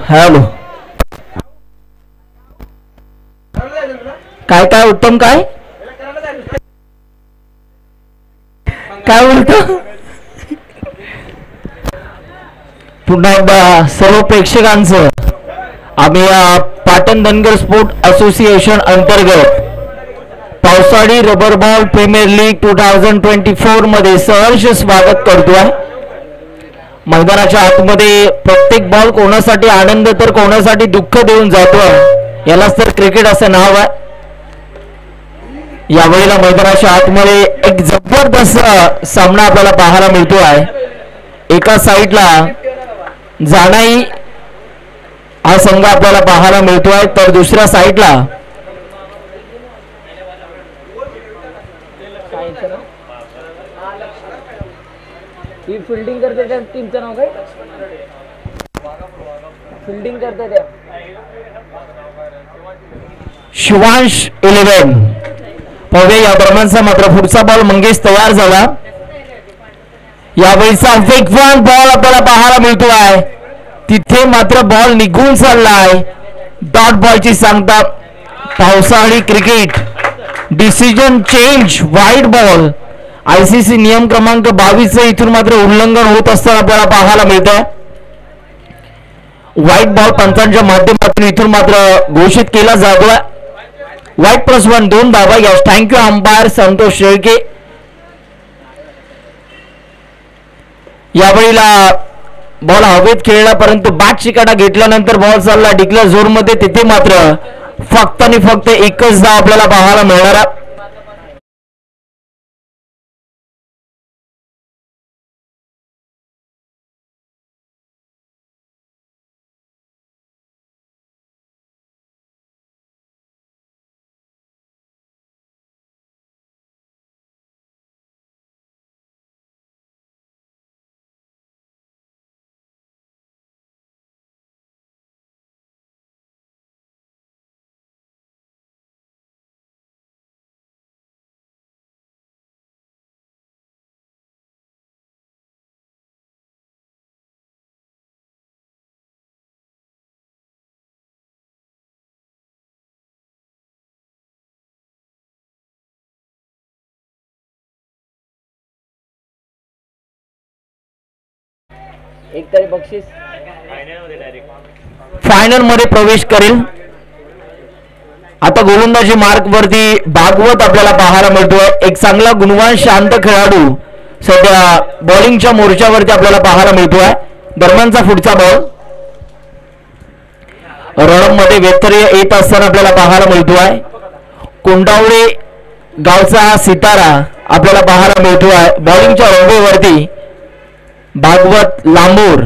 Hello काय काय उत्तम काय काय बोलतो पुन्हा एकदा सर्व प्रेक्षकांचं आम्ही या पाटण धनगर स्पोर्ट असोसिएशन अंतर्गत पावसाळी रबर बॉल प्रीमियर लीग 2024 मध्ये सहर्ष स्वागत करतोय. मैदानाच्या आतमध्ये प्रत्येक बॉल कोणासाठी आनंद तर कोणासाठी दुःख देऊन जातोय, यालाच तर क्रिकेट असं नाव आहे. यावेळेला मैदानाच्या आतमध्ये एक जबरदस्त सामना आपल्याला पाहायला मिळतो आहे. एका साईडला जाणाई हा संघ आपल्याला पाहायला मिळतोय, तर दुसऱ्या साईडला ही फिल्डिंग करते त्या टीमचं नाव काय? फिल्डिंग करते त्या शिवांश 11. पाहूया या दरम्यानचा मात्र पुढचा बॉल मंगेश तयार झाला. यावेळीचा वेगवान बॉल आपल्याला पाहायला मिळतो आहे. तिथे मात्र बॉल निघून चाललाय. डॉट बॉलची सांगता पावसाळी क्रिकेट डिसिजन चेंज वाईट बॉल आयसीसी नियम क्रमांक 22 इथून मात्र उल्लंघन होत असताना आपल्याला पाहायला मिळत आहे. व्हाईट बॉल पंचांच्या माध्यमातून इथून मात्र घोषित केला जातोय. व्हाईट +1 2 धावा. Yes thank you umpire Santosh Shelke. यावेळीला बॉल हवेत खेळला परंतु बॅट चिकाटा घेतल्यानंतर बॉल चालला डिक्लेअर झोन मध्ये. तिथे मात्र फक्त आणि फक्त एकच धाव आपल्याला पाहायला मिळणार आहे. एक तरी बक्षीस फायनल मध्ये प्रवेश करेल. आता गोलंदाजी मार्क वरती भागवत आपल्याला पाहायला मिळतोय. एक चांगला गुणवान शांत खेळाडू सध्या बॉलिंगच्या मोर्चावरती आपल्याला पाहायला मिळतोय. दरम्यानचा पुढचा बॉल रणम मध्ये व्यत्यय येत असताना आपल्याला पाहायला मिळतोय. कोंडावळे गावचा हा सितारा आपल्याला पाहायला मिळतोय. बॉलिंगच्या रंगेवरती भागवत लांबूर.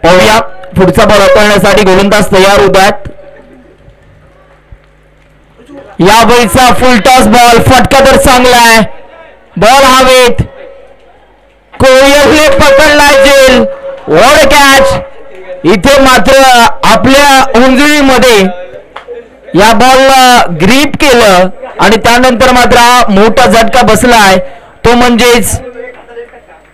पाहूया पुढचा बॉल हाताळण्यासाठी गोलंदाज तयार होत आहेत. यावेळीचा फुल टॉस बॉल फटका तर चांगला आहे. बॉल हवेत. कोयलने पकडलाय जेल. वॉड कॅच. इथे मात्र आपल्या उंजळीमध्ये या बॉलला ग्रीप केलं आणि त्यानंतर मात्र हा मोठा झटका बसलाय. तो म्हणजेच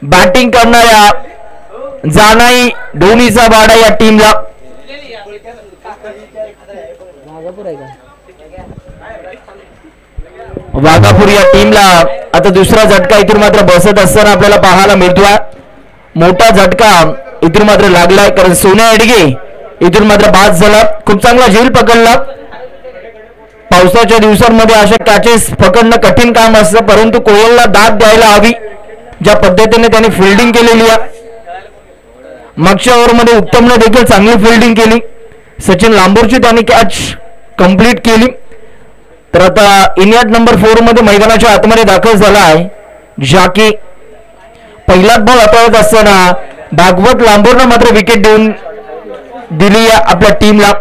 बॅटिंग करणाऱ्या जानाई धोनीचा वाडा या टीमला. वाघापूर या टीमला आता दुसरा झटका इथून मात्र बसत असताना आपल्याला पाहायला मिळतोय. मोठा झटका इथून मात्र लागलाय कारण सोन्या एडगे इथून मात्र बाद झाला. खूप चांगला झेल पकडला. पावसाच्या दिवसांमध्ये अशा कॅचेस पकडणं कठीण काम असतं परंतु कोयलला दाद द्यायला हवी. ज्या पद्धतीने त्याने फिल्डिंग केलेली आहे. मागच्या ओव्हरमध्ये उत्तमने देखील चांगली फिल्डिंग केली. सचिन लांबूरची त्याने कॅच कंप्लीट केली. तर आता इनियट नंबर 4 मध्ये मैदानाच्या आतमध्ये दाखल झाला आहे. जाकी पहिलाच बॉल हाताळत असताना भागवत लांबूरनं मात्र विकेट देऊन दिली आपल्या टीमला.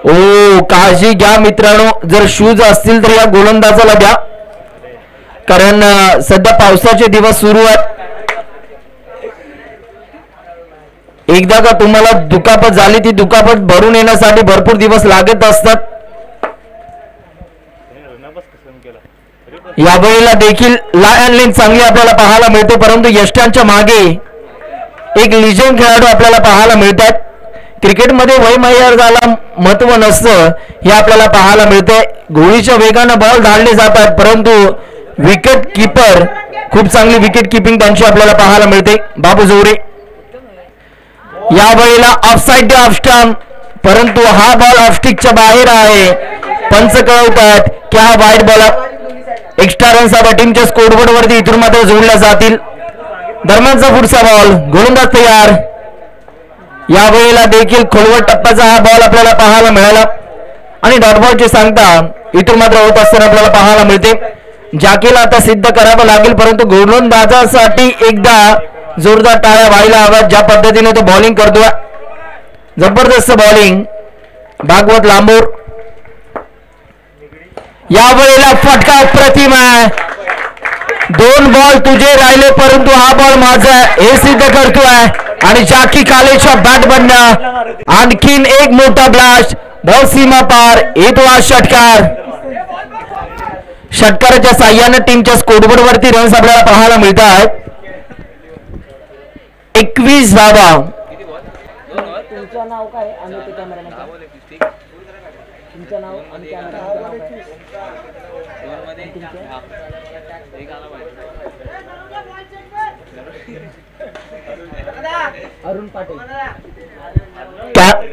ओ काळजी घ्या मित्रांनो. जर शूज असतील तर या गोलंदाजाला द्या कारण सध्या पावसाचे दिवस सुरू आहेत. एकदा का तुम्हाला दुखापत झाली ती दुखापत भरून येण्यासाठी भरपूर दिवस लागत असतात. यावेळेला देखील लायन लेन चांगली आपल्याला पाहायला मिळते परंतु यष्टांच्या मागे एक लिजंड खेळाडू आपल्याला पाहायला मिळतात. क्रिकेटमध्ये वयमर्यादेला महत्व नसतं हे आपल्याला पाहायला मिळते. गोळीच्या वेगानं बॉल धाडले जातात, परंतु विकेट किपर खूप चांगली विकेट किपिंग त्यांची आपल्याला पाहायला मिळते. बाबू जोरे या वेळेला ऑफसाईड ऑफ स्टंप, परंतु हा बॉल ऑफस्टिकच्या बाहेर आहे. पंच कळवतात की हा वाईट बॉल. एक्स्ट्रा रन्स आता टीमच्या स्कोरबोर्ड वरती इथून मात्र जोडल्या जातील. दरम्यानचा पुढचा बॉल, गोलंदाज तयार. या वेळेला देखील खोलवर टप्प्याचा हा बॉल आपल्याला पाहायला मिळाला आणि डॉट बॉलची सांगता इथून मात्र होत असताना आपल्याला पाहायला मिळते. जाकीला आता सिद्ध करावं लागेल, परंतु गोलंदाजासाठी एकदा जोरदार टाळ्या व्हायला हव्यात. ज्या पद्धतीने तो बॉलिंग करतोय, जबरदस्त बॉलिंग. भागवत लांबोर या वेळेला फटका अप्रतिम आहे. 2 बॉल तुझे राहिले, परंतु हा बॉल माझा हे सिद्ध करतोय आणि जाकी कालेच्या बॅट बनणं आणखीन एक मोठा ब्लास्ट. बॉल सीमा पार येतो हा षटकार. षटकाराच्या साह्याने टीमच्या स्कोरबोर्ड वरती रन्स आपल्याला पाहायला मिळतात. 21 धावा. तुमचं नाव काय आणि ते कॅमेरामॅन तुमचं नाव आणि कॅमेरामॅनचं नाव काय? अरुण पाटील.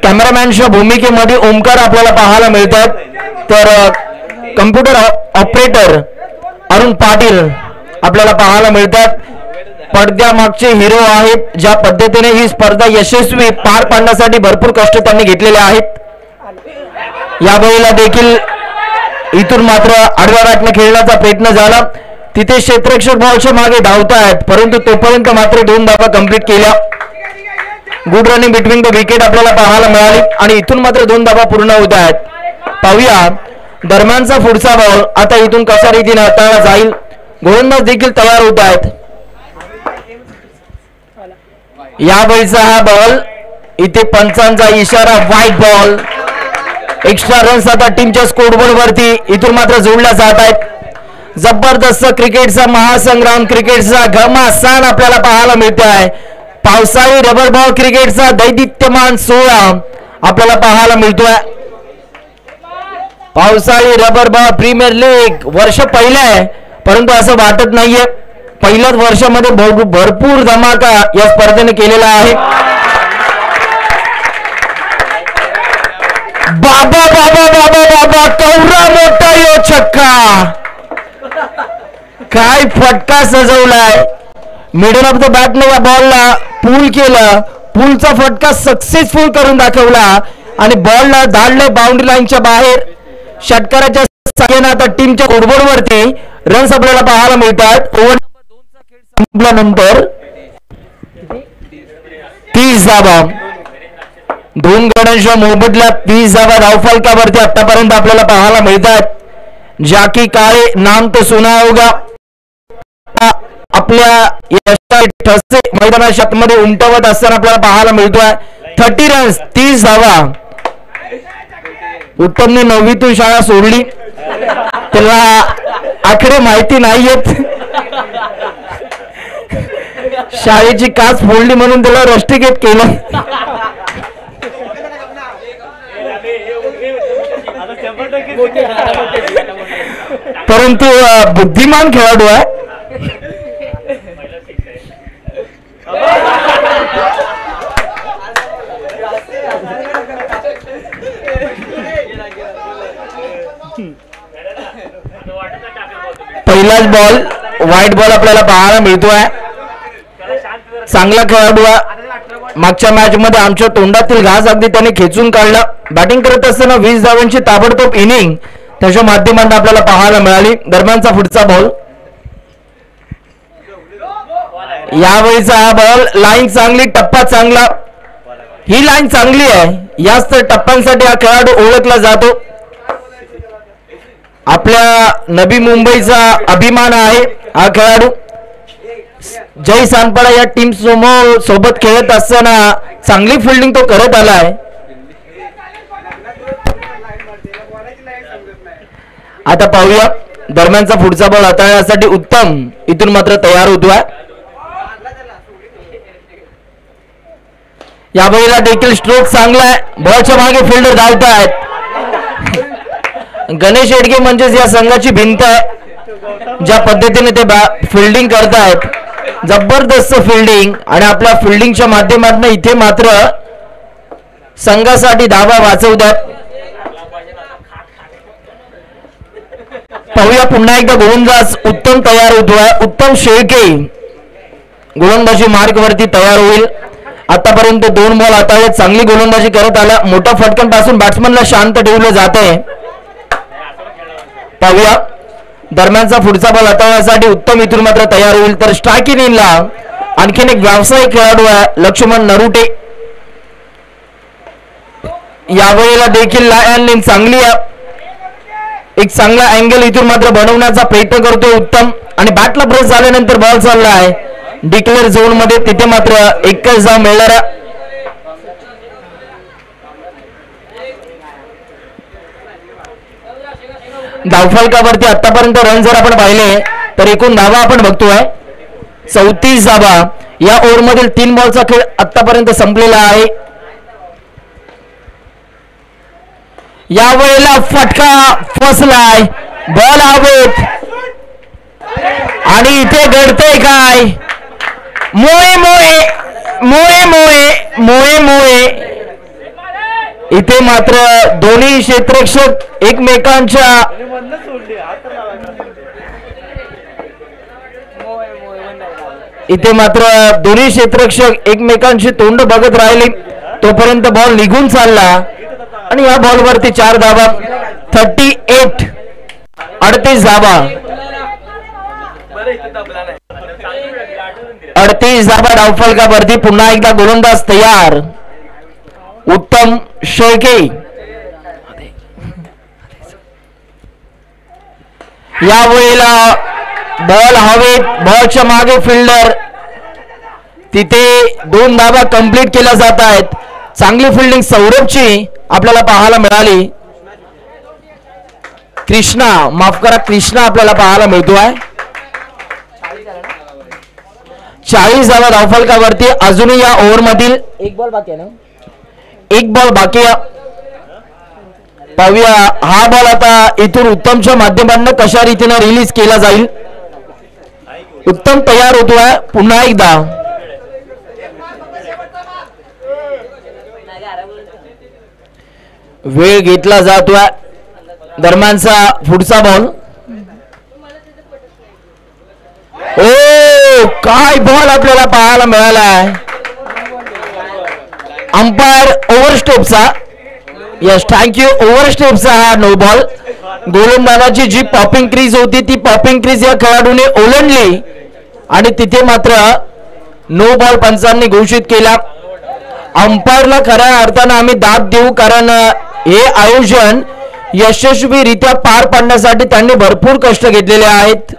कॅमेरामॅनच्या भूमिकेमध्ये ओमकार आपल्याला पाहायला मिळतात, तर कम्प्युटर ऑपरेटर अरुण पाटील आपल्याला पाहायला मिळतात. पडद्यामागचे हिरो आहेत. ज्या पद्धतीने ही स्पर्धा यशस्वी पार पाडण्यासाठी भरपूर कष्ट त्यांनी घेतलेले आहेत. या वेळेला देखील इथून मात्र आडव्या बॅटने खेळण्याचा प्रयत्न झाला. तिथे क्षेत्ररक्षक बॉलच्या मागे धावतायत, परंतु तोपर्यंत मात्र 2 धावा कंप्लीट केल्या. Good running between the wicket आपल्याला पाहायला मिळाली आणि इथून मात्र 2 धावा पूर्ण होत आहेत. पाहूया दरम्यानचा पुढचा बॉल आता इथून कशा रीतीने हाताळला जाईल. गोलंदाज देखील तयार होत आहेत. या वेळचा हा बॉल, इथे पंचांचा इशारा, व्हाईट बॉल. एक्स्ट्रा रन्स आता टीमच्या स्कोरबोर्ड वरती इथून मात्र जोडल्या जात आहेत. जबरदस्त क्रिकेटचा महासंग्राम, क्रिकेटचा घमासान आपल्याला पाहायला मिळते आहे. पावसाळी रबर बॉल क्रिकेटचा दैदिप्यमान सोहळा आपल्याला पाहायला मिळतोय. पावसाळी रबर बॉल प्रीमियर लीग वर्ष पहिलं आहे, परंतु असं वाटत नाहीये. पहिल्याच वर्षामध्ये भरपूर धमाका या स्पर्धेने केलेला आहे. बाबा बाबा बाबा बाबा कवरा मोठा यो छक्का. काय फटका सजवलाय. मिडल ऑफ द बॅटने या बॉलला पूल केलं. पूलचा फटका सक्सेसफुल करून दाखवला आणि बॉलला धाडलं बाउंड्री लाईनच्या बाहेर. षटकाराच्या साह्याने आता टीमच्या स्कोरबोर्ड वरती रन्स आपल्याला पाहायला मिळतात. ओव्हर नंबर 2 चा खेळ संपल्यानंतर 30 धावा. 2 गड्यांच्या मोबदल्यात 30 धावा धावफलकावरती आतापर्यंत आपल्याला पाहायला मिळतात. जाकी काळे नाम तो सुना होगा. आपल्या यशाचे ठसे मैदानाच्या आतमध्ये उमटवत असताना आपल्याला पाहायला मिळतोय. 30 रन्स 30 धावा. उत्तमने 9वीतून शाळा सोडली, त्याला आकडे माहिती नाहीयेत. शाळेची काच फोडली म्हणून त्याला रस्टिकेट केलं. परंतु बुद्धिमान खेळाडू आहे. पहिलाच बॉल व्हाईट बॉल आपल्याला पाहायला मिळतोय. चांगला खेळाडू आहे. मागच्या मॅच मध्ये आमच्या तोंडातील घास अगदी त्याने खेचून काढला. बॅटिंग करत असताना 20 धावांची ताबडतोब इनिंग त्याच्या माध्यमातून आपल्याला पाहायला मिळाली. दरम्यानचा पुढचा बॉल, यावेळीचा हा बॉल. लाईन चांगली, टप्पा चांगला. ही लाईन चांगली आहे, याच तर टप्प्यांसाठी हा खेळाडू ओळखला जातो. आपल्या नवी मुंबईचा अभिमान आहे हा खेळाडू. जय सानपाडा या टीम सोबत खेळत असताना चांगली फिल्डिंग तो करत आलाय. आता पाहूया दरम्यानचा पुढचा बॉल हाताळण्यासाठी उत्तम इथून मात्र तयार होतोय. या वेळेला देखील स्ट्रोक चांगला आहे. बॉलच्या मागे फिल्डर धावत आहेत. गणेश येडगे म्हणजेच या संघाची भिंत आहे. ज्या पद्धतीने ते फिल्डिंग करतायत, जबरदस्त फिल्डिंग, आणि आपल्या फिल्डिंगच्या माध्यमातून इथे मात्र संघासाठी धावा वाचवतात. पाहूया पुन्हा एकदा गोलंदाज उत्तम तयार होतोय. उत्तम शेळके गोलंदाजी मार्ग वरती तयार होईल. आतापर्यंत 2 बॉल हाताळत चांगली गोलंदाजी करत आला. मोठ्या फटक्यांपासून बॅट्समनला शांत ठेवलं जाते. पाहूया दरम्यानचा पुढचा बॉल हाताळण्यासाठी उत्तम इथून मात्र तयार होईल. तर स्ट्राईक इनिंगला आणखीन एक व्यावसायिक खेळाडू आहे लक्ष्मण नरुटे. यावेळेला देखील लायन चांगली एक चांगला अँगल इथून मात्र बनवण्याचा प्रयत्न करतो उत्तम, आणि बॅटला प्रेस झाल्यानंतर बॉल चालला आहे डिक्लेअर झोन मध्ये. तिथे मात्र एकच धाव मिळणारा. धावफलकावरती आतापर्यंत रन जर आपण पाहिले तर एकूण धावा आपण बघतोय 34 धावा. या ओव्हर मधील 3 बॉलचा खेळ आतापर्यंत संपलेला आहे. या वेळेला फटका फसलाय, बॉल हवेत, आणि इथे घडतंय काय? मोये मोये मोये मोये मोये मोये. इथे मात्र दोन्ही क्षेत्ररक्षक एकमेकांच्या एकमेकांची तोंड बघत राहिले तोपर्यंत बॉल निघून चालला, आणि या बॉलवरती 4 धावा. 38 धावा. 38 धावा धावफलकावरती. पुन्हा एकदा गोलंदाज तयार उत्तम शेळके. या वेळेला बॉल हवेत, बॉलच्या मागे फिल्डर, तिथे 2 धावा कंप्लीट केल्या जात आहेत. चांगली फिल्डिंग सौरभची आपल्याला पाहायला मिळाली. कृष्णा आपल्याला पाहायला मिळतोय. 40 धावा धावफलकावरती. अजूनही या ओव्हर मधील 1 बॉल बाकी आहे ना. 1 बॉल बाकी आहे. पाहूया हा बॉल आता इथून उत्तमच्या माध्यमातून कशा रीतीने रिलीज केला जाईल. उत्तम तयार होतोय पुन्हा एकदा. वेळ घेतला जातोय. दरम्यानचा पुढचा बॉल. ओ काय बॉल आपल्याला पाहायला मिळाला आहे. अंपायर ओव्हरस्टेपचा, यस थँक्यू, ओव्हरस्टेपचा हा नो बॉल. गोलंदाजाची जी पॉपिंग क्रीज होती ती पॉपिंग क्रीज या खेळाडूने ओलांडली, आणि तिथे मात्र नो बॉल पंचांनी घोषित केला. अंपायरला खऱ्या अर्थानं आम्ही दाद देऊ, कारण हे आयोजन यशस्वीरित्या पार पाडण्यासाठी त्यांनी भरपूर कष्ट घेतलेले आहेत.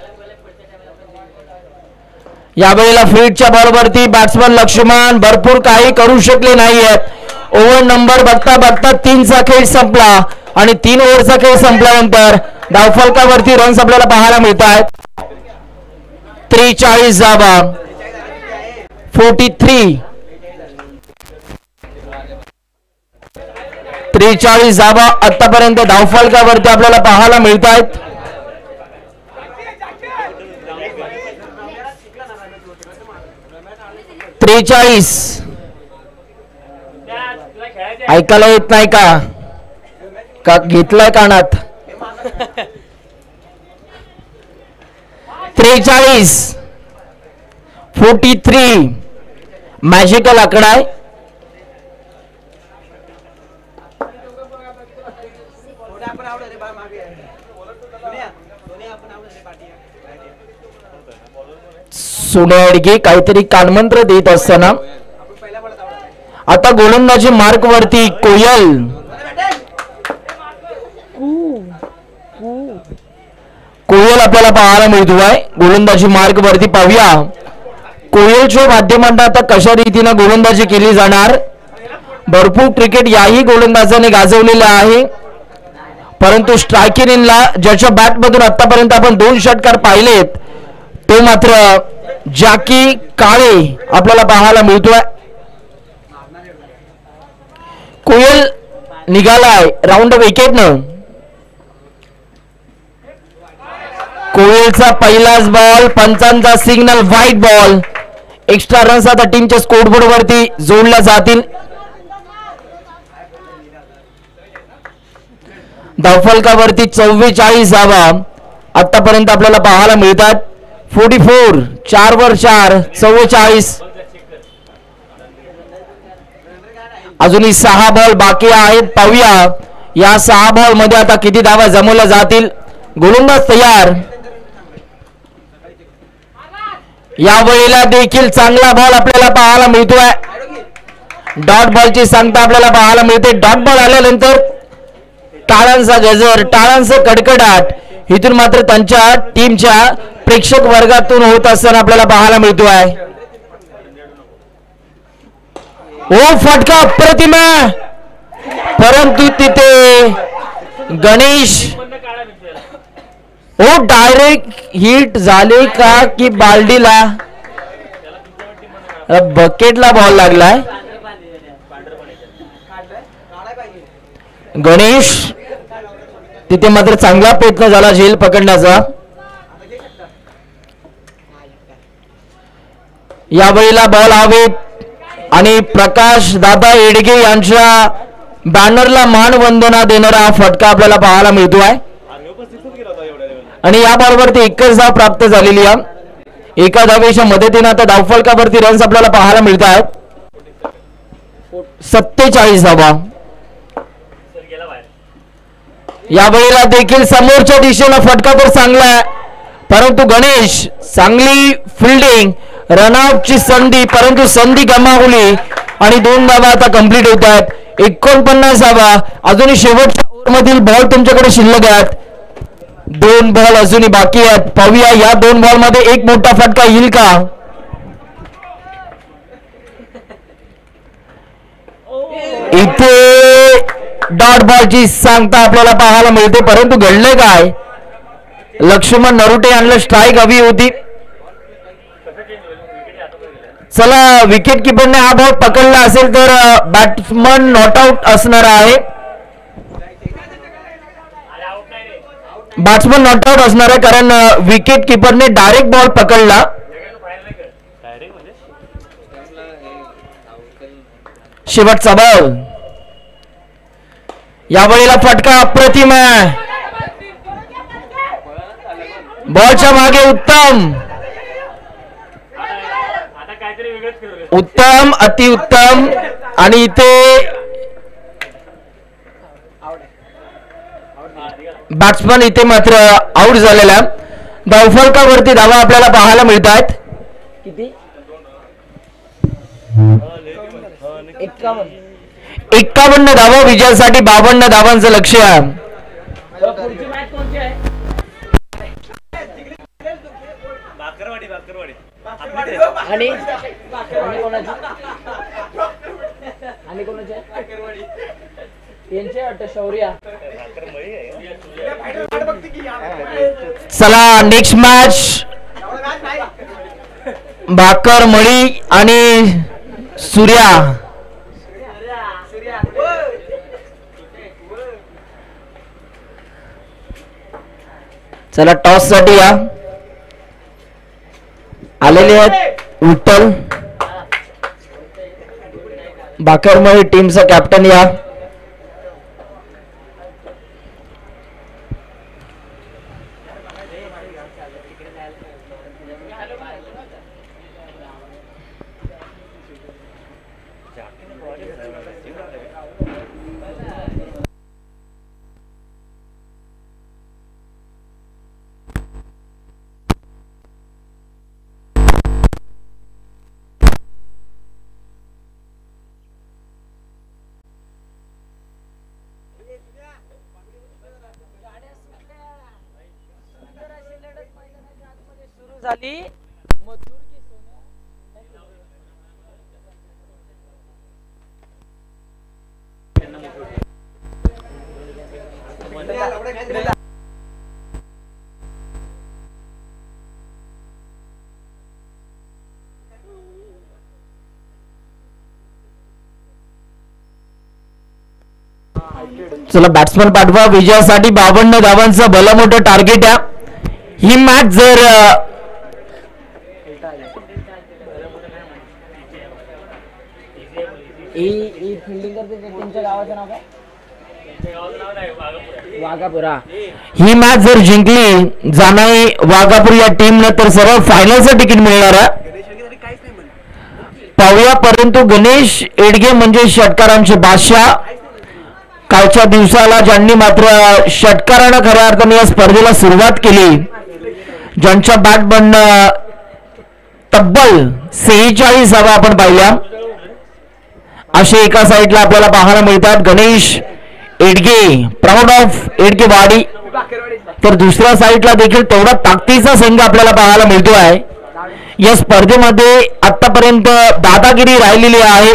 यावेळेला फील्डच्या बॉलवरती बॅट्समन लक्ष्मण भरपूर काही करू शकले नाहीयेत. ओव्हर नंबर बघता बघता 3चा खेळ संपला, आणि 3 ओव्हरचा खेळ संपल्यानंतर धावफलकावरती रन्स आपल्याला पाहायला मिळत आहेत. 43 धावा. 43 धावा आतापर्यंत धावफलकावरती आपल्याला पाहायला मिळत आहेत. ऐकायला येत नाही का घेतलाय कानात? 43 मॅजिकल आकडा आहे. सोन्याडगे काहीतरी कानमंत्र देत असताना आता गोलंदाजी मार्क वरती कोयल आपल्याला पाहायला मिळतोय. गोलंदाजी मार्क वरती पाहूया कोयलच्या माध्यमातून आता कशा रीतीने गोलंदाजी केली जाणार. भरपूर क्रिकेट याही गोलंदाजाने गाजवलेलं आहे, परंतु स्ट्रायकिंग इनला ज्याच्या बॅट मधून आतापर्यंत आपण 2 षटकार पाहिलेत तो मात्र जॅकी काळे आपल्याला पाहायला मिळतोय. कोयल निघालाय राऊंड विकेट न. कोयलचा पहिलाच बॉल, पंचांचा signal, wide ball. Extra runs आता टीमच्या स्कोरबोर्ड वरती जोडल्या जातील. धावफलकावरती 44 धावा आतापर्यंत आपल्याला पाहायला मिळतात. 44, 4 वर 4, 44. अजूनही 6 बॉल बाकी आहेत. पाहूया या 6 बॉल मध्ये आता किती धावा जमवल्या जातील. गोलंदाज तयार. या वेळेला देखील चांगला बॉल आपल्याला पाहायला मिळतोय. डॉट बॉलची सांगता आपल्याला पाहायला मिळते. डॉट बॉल आल्यानंतर टाळांचा गजर, टाळांचा कडकडाट इथून मात्र त्यांच्या टीमच्या प्रेक्षक वर्गातून होत असताना आपल्याला पाहायला मिळतोय. ओ फटका अप्रतिम, परंतु तिथे गणेश ओ डायरेक्ट हिट झाले का की बाल्डीला बकेटला बॉल लागलाय. गणेश तिथे मात्र चांगला प्रयत्न झाला झेल पकडण्याचा. यावेळेला बॉल हवेत आणि प्रकाश दादा येडगे यांच्या बॅनरला मानवंदना देणारा हा फटका आपल्याला पाहायला मिळतोय. आणि या बॉलवरती एकच धाव प्राप्त झालेली आहे. एका धावेच्या मदतीने आता धावफलकावरती रन्स आपल्याला पाहायला मिळत आहेत. 47 धावा. यावेळेला देखील समोरच्या दिशेला फटका तर चांगला आहे, परंतु गणेश चांगली फिल्डिंग, रनआउटची संधी, परंतु संधी गमावली आणि 2 धावा आता कंप्लीट होत आहेत. 49 धावा. अजूनही शेवटच्या ओव्हरमधील बॉल तुमच्याकडे शिल्लक आहेत. 2 बॉल अजूनही बाकी आहेत. पाहूया या 2 बॉल मध्ये एक मोठा फटका येईल का. इथे डॉट बॉलची सांगता आपल्याला पाहायला मिळते, परंतु घडले काय. लक्ष्मण नरुटे यांना स्ट्राईक हवी होती. चला विकेट किपरने हा बॉल पकडला असेल तर बॅट्समन नॉट आउट असणार आहे. बॅट्समन नॉट आउट असणार आहे कारण विकेट किपरने डायरेक्ट बॉल पकडला. शेवटचा बॉल. यावेळेला फटका अप्रतिम आहे. बॉलच्या मागे उत्तम, उत्तम, अतिउत्तम. आणि इथे बॅट्समन इथे मात्र आउट झालेला. धावफलकावरती धावा आपल्याला पाहायला मिळत आहेत. किती 51 धावा. विजयासाठी 52 धावांचं लक्ष्य आहे. पुढची मॅच कोणती आहे. आणि कोणाची आणि कोणाची यांचे वाटतं शौर्या. चला नेक्स्ट मॅच भाकर मळी आणि सूर्या. चला टॉस साठी या आलेले आहेत विठ्ठल. भाकरमळी टीमचा कॅप्टन या. झाली चला बॅट्समन पाठवा. विजयासाठी 52 धावांचं भलं मोठं टार्गेट आहे. ही मॅच जर फिल्डिंग करते त्यांच्या गावाचं नाव काय? वाघापुरा. ही मॅच जर जिंकली जाणाई वाघापूर या टीमनं तर सरळ फायनलचं तिकीट मिळणार आहे. पाहूया. परंतु गणेश एडगे म्हणजे षटकारांचे बादशाह. कालच्या दिवसाला ज्यांनी मात्र षटकारानं खऱ्या अर्थाने या स्पर्धेला सुरुवात केली, ज्यांच्या बॅट बनणं तब्बल 46 धावा आपण पाहिल्या, असे एका साईडला आपल्याला पाहायला मिळतात. Ganesh Edage, proud of Edgewadi. तर दुसऱ्या साईडला देखील तेवढा ताकदीचा संघ आपल्याला पाहायला मिळतो आहे. या स्पर्धेमध्ये आतापर्यंत दादागिरी राहिलेली आहे.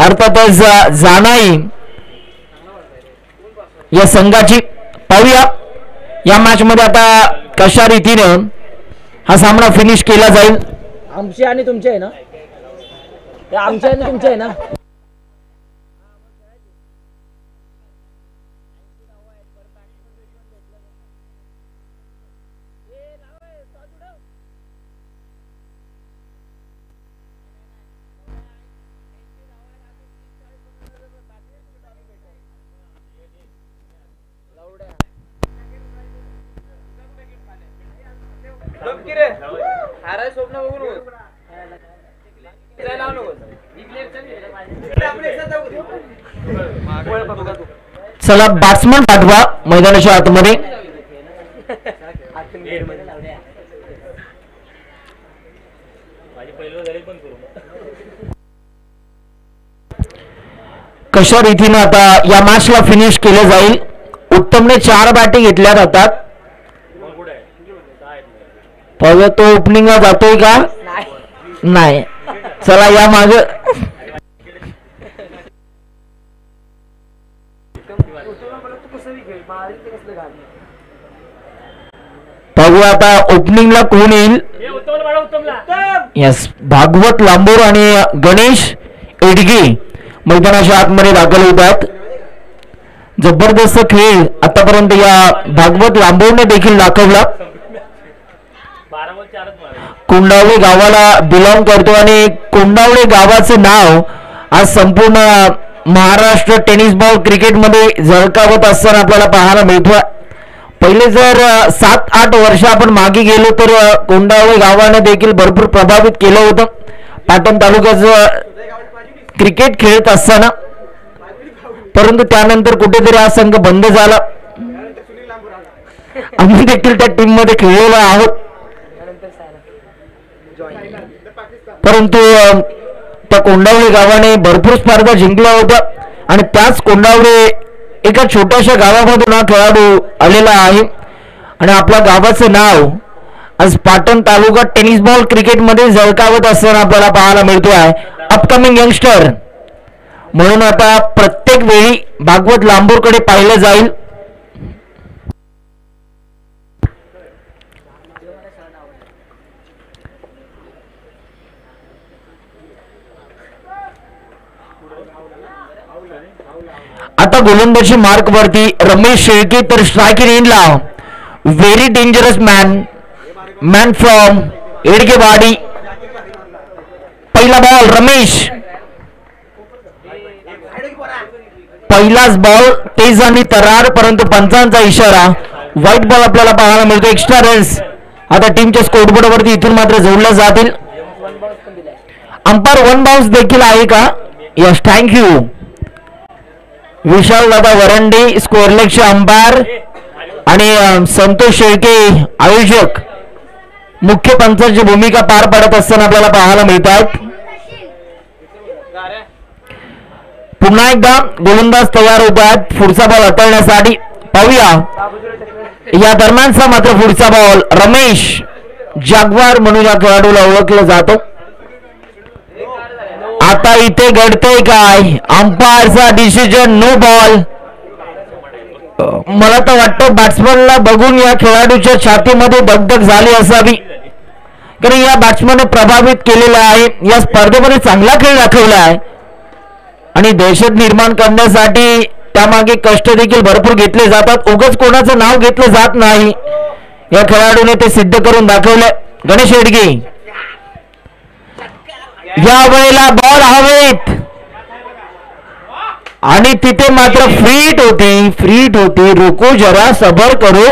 अर्थातच जाणाई या संघाची. पाहूया या मॅच मध्ये आता कशा रीतीनं हा सामना फिनिश केला जाईल. आमचे आणि तुमचे आहे ना? आमचे आणि तुमचे आहे ना? चला बॅट्समन पाठवा मैदानाच्या आतमध्ये. कशा रीतीने आता या मॅचला फिनिश केलं जाईल. उत्तमने 4 बॅटी घेतल्या जातात. पाहूया तो ओपनिंगला जातोय का नाही. चला या मागे पाहूया आता ओपनिंगला कोण येईल. यस, भागवत लांबोर आणि गणेश एडगे मैदानाच्या आतमध्ये दाखल होतात. जबरदस्त खेळ आतापर्यंत या भागवत लांबोरने देखील दाखवला. कोंडावळे गावाला बिलॉंग करतो आणि कोंडावळे गावाचं नाव आज संपूर्ण महाराष्ट्र टेनिस बॉल क्रिकेटमध्ये झळकावत असताना आपल्याला पाहायला मिळतो. पहिले जर 7-8 वर्ष आपण मागे गेलो तर कोंडावळे गावाने देखील भरपूर प्रभावित केलं होतं पाटण तालुक्याचं क्रिकेट खेळत असताना. परंतु त्यानंतर कुठेतरी हा संघ बंद झाला. आम्ही देखील त्या टीम मध्ये खेळलेलो आहोत. परंतु त्या कोंडावळे गावाने भरपूर स्पर्धा जिंकल्या होत्या आणि त्याच कोंडावळे एका छोट्याशा गावामधून हा खेळाडू आलेला आहे आणि आपल्या गावाचं नाव आज पाटण तालुका टेनिस बॉल क्रिकेटमध्ये झळकावत असताना आपल्याला पाहायला मिळतो आहे. अपकमिंग यंगस्टर म्हणून आता प्रत्येक वेळी भागवत लांबूरकडे पाहिलं जाईल. आता गोलंदाजी मार्क वरती रमेश शेळके तर स्ट्रायकिंग एंडला व्हेरी डेंजरस मॅन फ्रॉम एडगेवाडी. पहिला बॉल रमेश, पहिलाच बॉल तेज आणि तरार, परंतु पंचांचा इशारा व्हाईट बॉल आपल्याला पाहायला मिळतो. एक्स्ट्रा रन्स आता टीमच्या स्कोरबोर्ड वरती इथून मात्र जोडल्या जातील. अंपायर 1 बाउन्स देखील आहे का? यस, थँक्यू विशाल दादा वरंडे स्कोअरलेगचे अंपायर आणि संतोष शेळके आयोजक मुख्य पंचाची भूमिका पार पाडत असताना आपल्याला पाहायला मिळतात. पुन्हा एकदा गोलंदाज तयार होत आहेत पुढचा बॉल हाताळण्यासाठी. पाहूया या दरम्यानचा मात्र पुढचा बॉल रमेश जागवार म्हणून या खेळाडूला ओळखलं जातं. आता इथे घडतंय काय? अंपायरचा डिसिजन नो बॉल. मला तर वाटतं बॅट्समनला बघून या खेळाडूच्या छातीमध्ये दगदग झाली असावी, कारण या बॅट्समनने प्रभावित केलेला आहे. या स्पर्धेमध्ये चांगला खेळ दाखवला आहे आणि दहशत निर्माण करण्यासाठी त्यामागे कष्ट देखील भरपूर घेतले जातात. उगाच कोणाचं नाव घेतलं जात नाही. या खेळाडूने ते सिद्ध करून दाखवलं. गणेश येडगे या वेळेला बॉल हवेत आणि तिथे मात्र फ्रीट होती. रुको जरा सबर करो.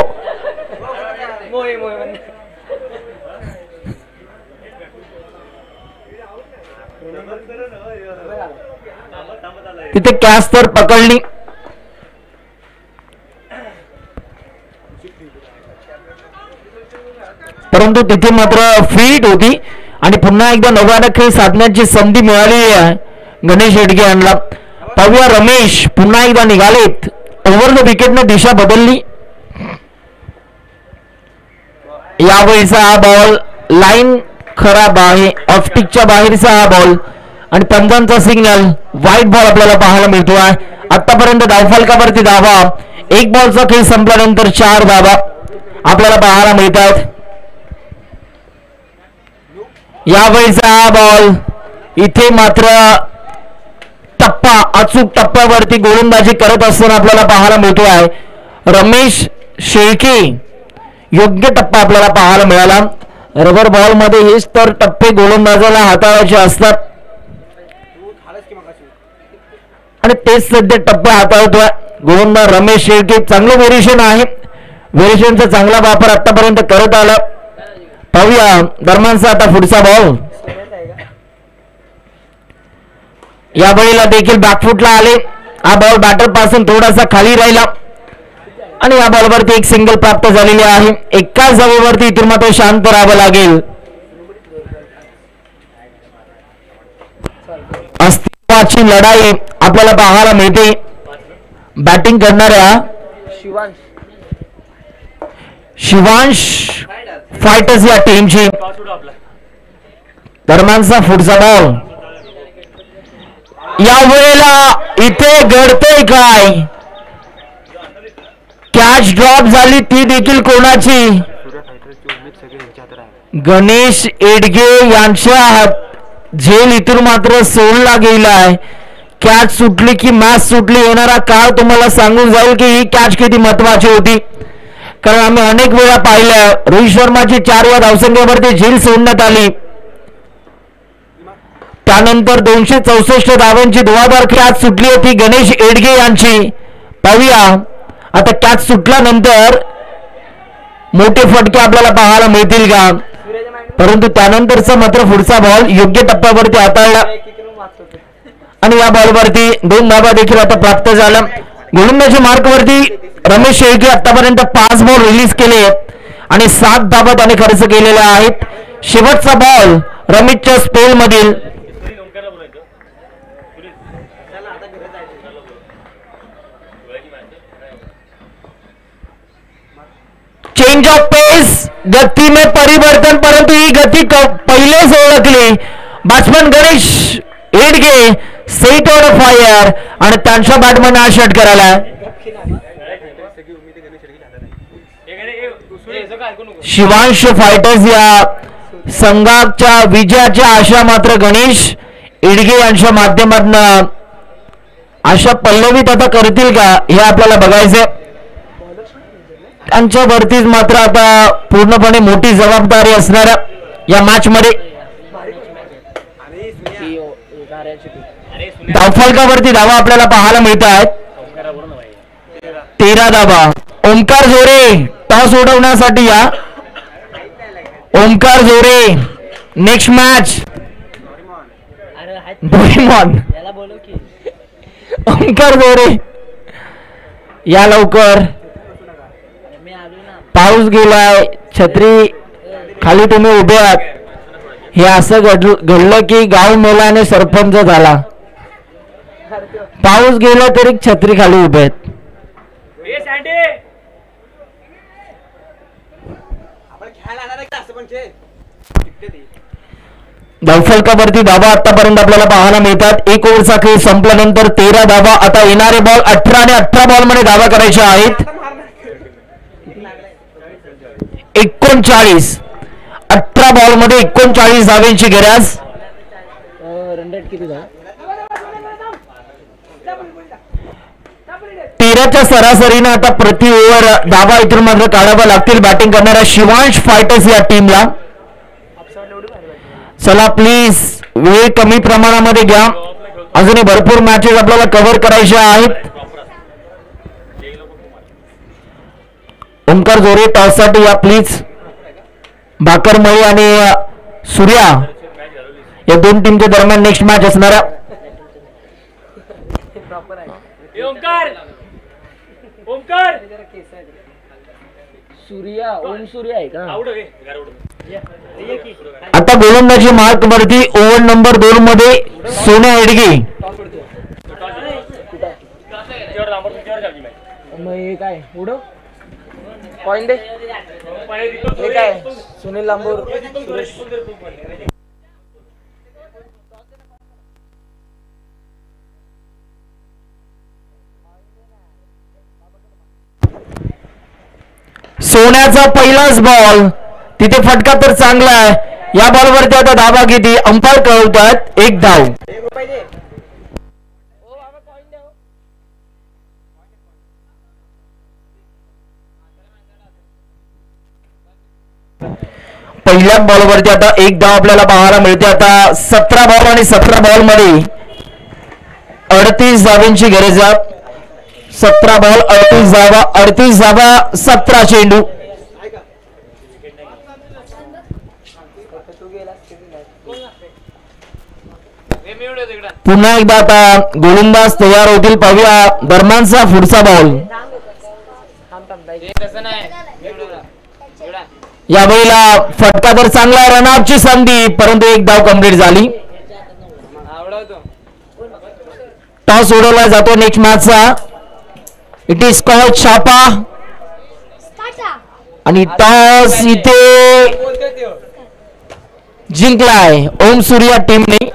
तिथे कॅच तर पकडली, परंतु तिथे मात्र फिट होती आणि पुन्हा एकदा नव्यानं खेळ साधण्याची संधी मिळाली आहे गणेश येडगे यांना. पाहूया रमेश पुन्हा एकदा निघालेत. ओव्हर द विकेटने दिशा बदलली. यावेळीचा हा बॉल लाईन खराब आहे. ऑफस्टिकच्या बाहेरचा हा बॉल आणि पंचांचा सिग्नल व्हाईट बॉल आपल्याला पाहायला मिळतो आहे. आतापर्यंत धावफलकावरती धावा. एक बॉलचा खेळ संपल्यानंतर 4 धावा आपल्याला पाहायला मिळतात. यावेळीचा हा बॉल इथे मात्र टप्पा अचूक टप्प्यावरती गोलंदाजी करत असताना आपल्याला पाहायला मिळतो आहे. रमेश शेळके योग्य टप्पा आपल्याला पाहायला मिळाला. रबर बॉल मध्ये हेच तर टप्पे गोलंदाजाला हाताळायचे असतात आणि तेच सध्या टप्पे हाताळतोय गोलंदाज रमेश शेळके. चांगलं व्हेरिएशन आहे. व्हेरिएशनचा चांगला वापर आतापर्यंत करत आला. पाहूया दरम्यानचा आता पुढचा बॉल. या वेळेला देखील बॅकफुटला आले. हा बॉल बॅटर पासून थोडासा खाली राहिला आणि या बॉलवरती एक सिंगल प्राप्त झालेली आहे. एकाच जागेवरती इथून मात्र शांत राहावं लागेल. अस्तित्वाची लढाई आपल्याला पाहायला मिळते. बॅटिंग करणाऱ्या शिवांश फायटर्स या टीमची. दरम्यानचा पुढचा बॉल. या वेळेला इथे घडतंय काय? कॅच ड्रॉप झाली ती देखील कोणाची? गणेश येडगे यांच्या झेल इथून मात्र सोडला गेलाय. कॅच सुटली की मॅच सुटली. येणारा काळ तुम्हाला सांगून जाईल की ही कॅच किती महत्वाची होती. कारण आम्ही अनेक वेळा पाहिलं रोहित शर्माची 4 या धावसंख्येवरती झेल सोडण्यात आली. त्यानंतर 264 धावांची धुवाधार कॅच सुटली होती गणेश येडगे यांची. पाहूया आता कॅच सुटल्यानंतर मोठे फटके आपल्याला पाहायला मिळतील का? परंतु त्यानंतरचा मात्र पुढचा बॉल योग्य टप्प्यावरती हाताळला आणि या बॉलवरती 2 धावा देखील आता प्राप्त झाल्या. गोलंदाजी मार्कवरती रमेश शेळके आतापर्यंत 5 बॉल रिलीज केले आणि 7 धावा त्याने खर्च केलेल्या आहेत. शेवटचा बॉल रमेशच्या स्पेल मधील. चेंज ऑफ पेस, गति में परिवर्तन, परंतु ही गति पहले से ओळखली. Batsman Ganesh Yedge set on fire आणि त्यांच्या बॅटमन हा षटकार आला. शिवांश फायटर्स या संघाच्या विजयाच्या आशा मात्र गणेश येडगे यांच्या माध्यमातून आशा पल्लवित आता करतील का हे आपल्याला बघायचंय. त्यांच्यावरतीच मात्र आता पूर्णपणे मोठी जबाबदारी असणाऱ्या या मॅच मध्ये धावफलकावरती धावा आपल्याला पाहायला मिळत आहेत. 13 धावा. ओमकार जोरे टॉस उडवण्यासाठी या. ओमकार जोरे नेक्स्ट मॅच. डोरेमॉन ओमकार जोरे या लवकर. पाऊस गेलाय, छत्री खाली तुम्ही उभे आहात. हे असं घडलं की गाव मेला आणि सरपंच झाला. पाऊस गेला तरी छत्री खाली उभे आहेत. धावफलकावरती धावा आतापर्यंत आपल्याला पाहायला मिळतात. 1 ओव्हरचा खेळ संपल्यानंतर 13 धावा. आता येणारे बॉल 18 आणि 18 बॉल मध्ये धावा करायच्या आहेत. 39 18 बॉल मध्ये 39 धावांची गरज. 13च्या सरासरीनं आता प्रति ओव्हर धाबा इथून मात्र काढावा लागतील बॅटिंग करणाऱ्या शिवांश फायटर्स या टीमला. चला प्लीज वेळ कमी प्रमाणामध्ये घ्या, अजूनही भरपूर मॅचेस आपल्याला कव्हर करायच्या आहेत. ओंकार जोरे टॉससाठी या प्लीज. बाकरमळी आणि सूर्या या दोन टीमच्या दरम्यान नेक्स्ट मॅच असणारा. सूर्या ओम सूर्या आहे का? आता गोलंदाजी मार्क वरती ओव्हर नंबर 2 मध्ये सोन्या एडगे. मग हे काय उडव पॉइंट दे. हे काय सुनील लांबूर सुरेश. सोन्याचा पहिलाच बॉल, तिथे फटका तर चांगला आहे. या बॉलवरती आता धाबा किती अंपायर कळवतात, 1 धाव. पहिल्या बॉलवरती आता 1 धाव आपल्याला पाहायला मिळते. आता 17 बॉल आणि 17 बॉल मध्ये 38 धावांची गरज आहे. 17 बॉल 38 धावा, 38 धावा 17 चेंडू. पुन्हा एकदा आता गोलंदाज तयार होतील, पाहूया दरम्यानचा पुढचा बॉल. यावेळेला फटका तर चांगला, रनआउटची संधी, परंतु 1 धाव कंप्लीट झाली. टॉस उडवला जातो नेक्स्ट मॅचचा. इट इज कॉल्ड छापा आणि टॉस इथे जिंकलाय ओम सूर्या टीमने.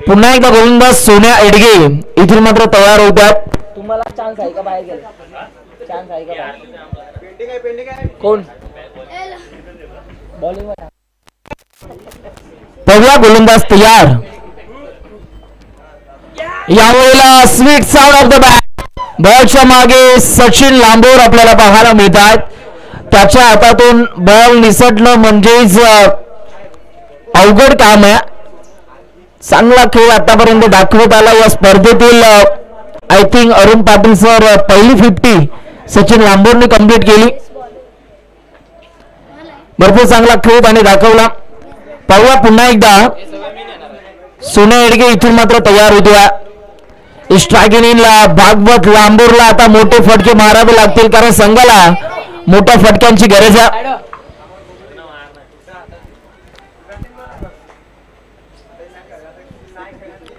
पुन्हा एकदा गोलंदाज सोन्या एडगे इथून मात्र तयार होतात. तुम्हाला चान्स आहे का बाहेर गेला? चान्स आहे का? कोण बॉलिंग? पहिला गोलंदाज तयार. यावेळेला sweet sound of the bat. बॉलच्या मागे सचिन लांबोर आपल्याला पाहायला मिळतात. त्याच्या हातातून बॉल निसटणं म्हणजेच अवघड काम आहे. चांगला खेळ आतापर्यंत दाखवत आला या स्पर्धेतील. I think Arun Patil sir पहिली 50 सचिन लांबोरने कंप्लीट केली. भरपूर चांगला खेळ त्याने दाखवला. पाहूया पुन्हा एकदा सोन्या एडगे इथून मात्र तयार होतो. स्ट्रायकिंग इनला भागवत लांबोरला आता मोठे फटके मारावे लागतील, कारण संघाला मोठ्या फटक्यांची गरज आहे.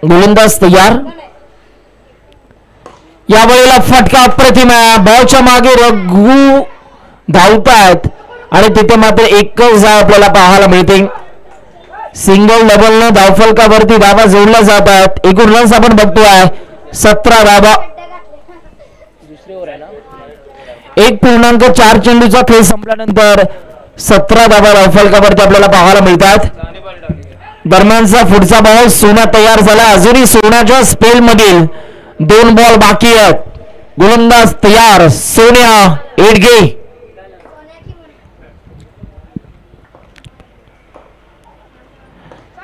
गोलंदाज तयार. यावेळेला फटका अप्रतिम आहे. बॉलच्या मागे रघु धावतायत आणि तिथे मात्र एकच धाव आपल्याला पाहायला मिळते. सिंगल डबल न धावफलकावरती धावा जोडल्या जातात. एकूण रन्स आपण बघतोय 17 धावा. 1.4 चेंडूचा खेळ संपल्यानंतर 17 धावा धावफलकावरती आपल्याला पाहायला मिळतात. दरम्यानचा पुढचा बॉल सोन्या तयार झाला. अजूनही सोन्याच्या स्पेल मधील 2 बॉल बाकी आहेत. गोलंदाज तयार सोन्या एडगे.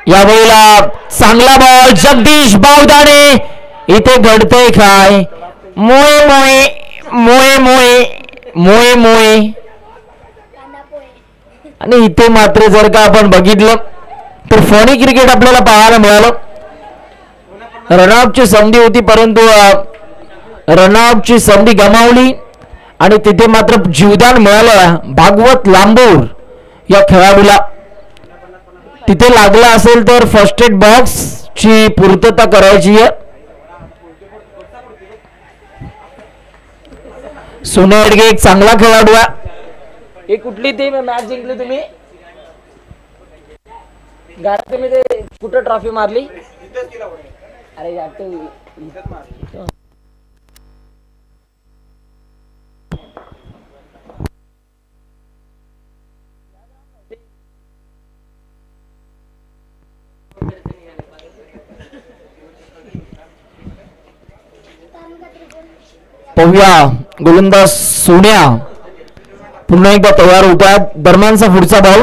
यावेळेला चांगला बॉल जगदीश बावदाने. इथे घडतंय काय? मोये मोये मोये मोये मोये मोये. आणि इथे मात्र जर का आपण बघितलं तर फनी क्रिकेट आपल्याला पाहायला मिळालं. रनआउटची संधी होती, परंतु रनआउटची संधी गमावली आणि तिथे मात्र जीवदान मिळालं भागवत लांबूर या खेळाडूला. तिथे लागला असेल तर फर्स्ट एड बॉक्स ची पूर्तता करायची आहे. सोन्या एडगे एक चांगला खेळाडू आहे. ही कुठली टीम मॅच जिंकली तुम्ही? गाडी तुम्ही ते कुठं ट्रॉफी मारली? अरे यार तो पाहूया गोलंदाज सोन्या पुन्हा एकदा तयार होतात. दरम्यानचा पुढचा बॉल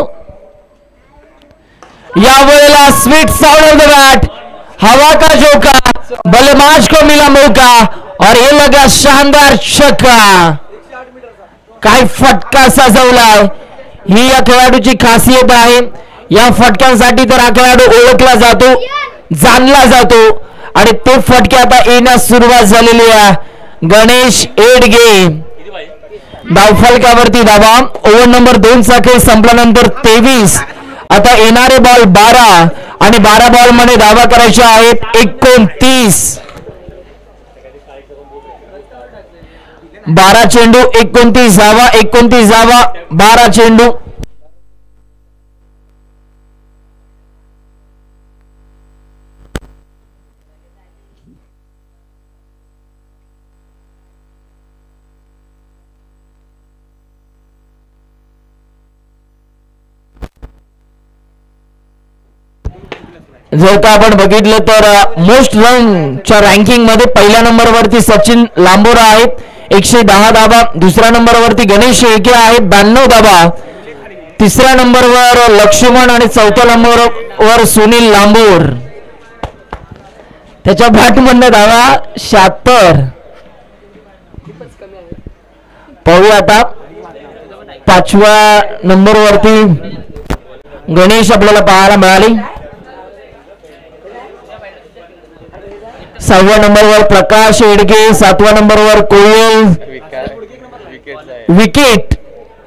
या वेळेला sweet sound of the bat, हवा का झोंका, बल्लेबाज को मिला मौका और ये लगा शानदार छक्का. काय फटका सजवलाय, ही या खेळाडूची खासियत आहे. या फटक्यांसाठी तर हा खेळाडू ओळखला जातो, जाणला जातो आणि ते फटके आता येण्यास सुरुवात झालेली आहे. गणेश एडगे धावफलकावरती धावा. ओव्हर नंबर 2 चा खेळ संपल्यानंतर 23. आता येणारे बॉल 12 आणि 12 बॉल मध्ये धावा करायच्या आहेत 29. 12 चेंडू 29 धावा, 29 धावा 12 चेंडू. जर का आपण बघितलं तर मोस्ट रनच्या रँकिंग मध्ये पहिल्या नंबरवरती सचिन लांबोरा आहेत 110 धावा. दुसऱ्या नंबरवरती गणेश शेळके आहेत 92 धावा. तिसऱ्या नंबरवर लक्ष्मण आणि चौथ्या नंबरवर सुनील लांबोर. त्याच्या बॅटमधनं धावा 76. पाहूया आता 5व्या नंबरवरती गणेश आपल्याला पाहायला मिळाली. 6व्या नंबरवर प्रकाश एडगे, 7व्या नंबरवर कोयल. विकेट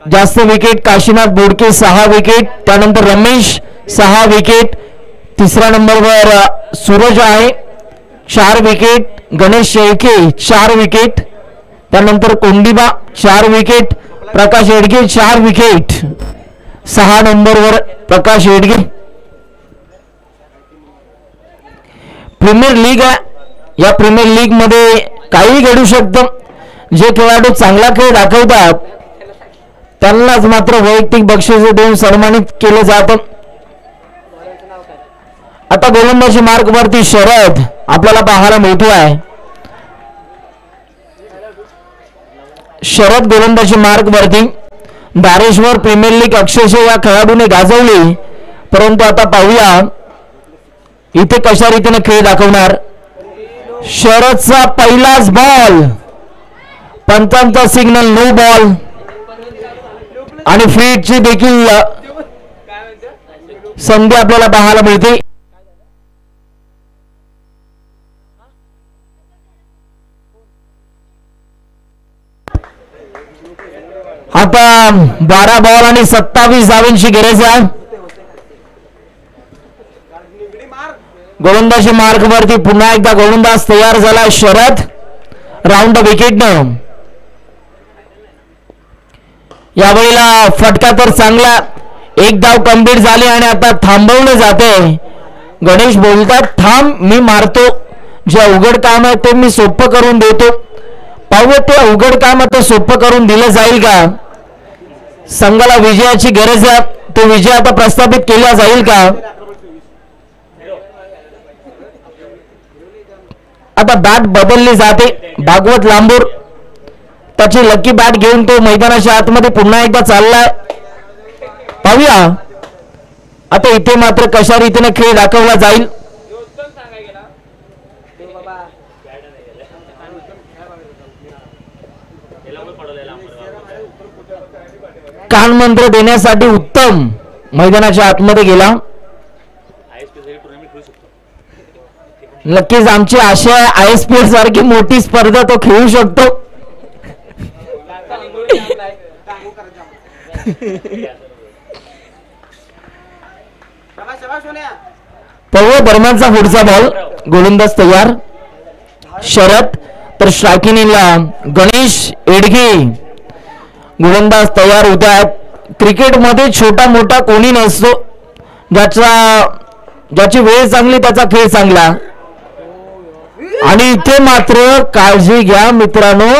जास्त विकेट काशीनाथ बोडके 6 विकेट, त्यानंतर रमेश 6 विकेट. तिसऱ्या नंबरवर सूरज आहे 4 विकेट. गणेश शेळके 4 विकेट. त्यानंतर कोंडिबा 4 विकेट. प्रकाश एडगे 4 विकेट. 6 नंबरवर प्रकाश एडगे. प्रीमियर लीग आहे, या प्रीमियर लीग मध्ये काही घडू शकतं. जे खेळाडू चांगला खेळ दाखवतात त्यांनाच मात्र वैयक्तिक बक्षिसे देऊन सन्मानित केलं जातं. आता गोलंदाजी मार्ग वरती शरद आपल्याला पाहायला मिळतो आहे. शरद गोलंदाजी मार्ग वरती दारेश्वर प्रीमियर लीग अक्षरशः या खेळाडूने गाजवली, परंतु आता पाहूया इथे कशा रीतीने खेळ दाखवणार. शरदचा पहिलाच बॉल, पंचांचा सिग्नल नो बॉल आणि फ्रीडची देखील संधी आपल्याला पाहायला मिळते. आता 12 बॉल आणि 27 धावांची गरज आहे. गोलंदाजी मार्ग वरती पुन्हा एकदा गोलंदाज तयार झाला शरद राऊंड द विकेटनं. यावेळेला फटका तर चांगला, एक धाव कंप्लीट झाली आणि आता थांबवलं जाते. गणेश बोलतात थांब मी मारतो, जे अवघड काम आहे ते मी सोपं करून देतो. पाहू ते अवघड काम आता सोपं करून दिलं जाईल का. संघाला विजयाची गरज आहे, तो विजय आता प्रस्थापित केला जाईल का. आता बॅट बदलली जाते. भागवत लांबूर त्याची लकी बॅट घेऊन तो मैदानाच्या आतमध्ये पुन्हा एकदा चाललाय. पाहूया आता इथे मात्र कशा रीतीने खेळ दाखवला जाईल. कानमंत्र देण्यासाठी उत्तम मैदानाच्या आतमध्ये गेला. नक्कीच आमची आशा आहे ISPL सारखी मोठी स्पर्धा तो खेळू शकतो. पाहूया दरम्यानचा पुढचा बॉल. गोलंदाज तयार शरद, तर स्ट्रायकिंगला गणेश एडगे गोलंदाज तयार होत आहेत. क्रिकेटमध्ये छोटा मोठा कोणी नसतो, ज्याची वेळ चांगली त्याचा खेळ चांगला. आणि इथे मात्र काळजी घ्या मित्रांनो,